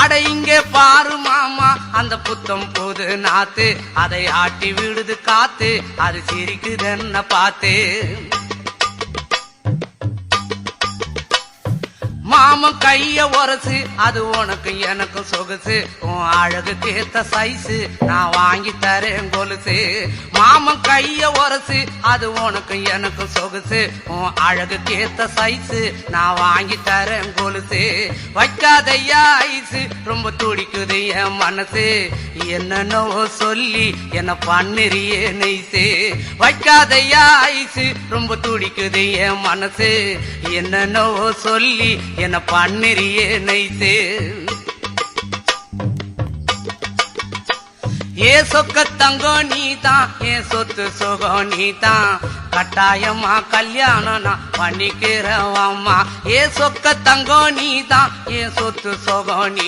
அட இங்கே பாரு மாமா அந்த புத்தம் புது நாத்து, அதை ஆட்டி விடுது காத்து, அது சிரிக்குதுன்ன பார்த்து. மாமன் கைய உரசு, அது உனக்கு எனக்கு சொகுசு, உன் அழகுக்கு ஏத்த சைஸு, நான் வாங்கி தரேன் கொலுசு. மாமன் கைய உரசு, அது உனக்கு எனக்கு சொகுசு, உன் அழகுக்கு ஏத்த சைஸு, நான் வாங்கி தரேன் கொலுசு. வைக்காதையா ஐசு, ரொம்ப துடிக்குது என் மனசு, என்னன்னோ சொல்லி என்ன பண்ணிரியே நெய்சு. வைக்காதையா ஐசு, ரொம்ப துடிக்குது என் மனசு, என்னன்னோ சொல்லி என்ன பண்ணிரியே நைசு. ஏ சொக்க தங்கம் நீதான், ஏன் சொத்து சுகம் நீதான், கட்டாயமா கல்யாணம் நான் பண்ணிக்கிறவம்மா. ஏ சொக்க தங்கம் நீதான், ஏன் சொத்து சுகம் நீ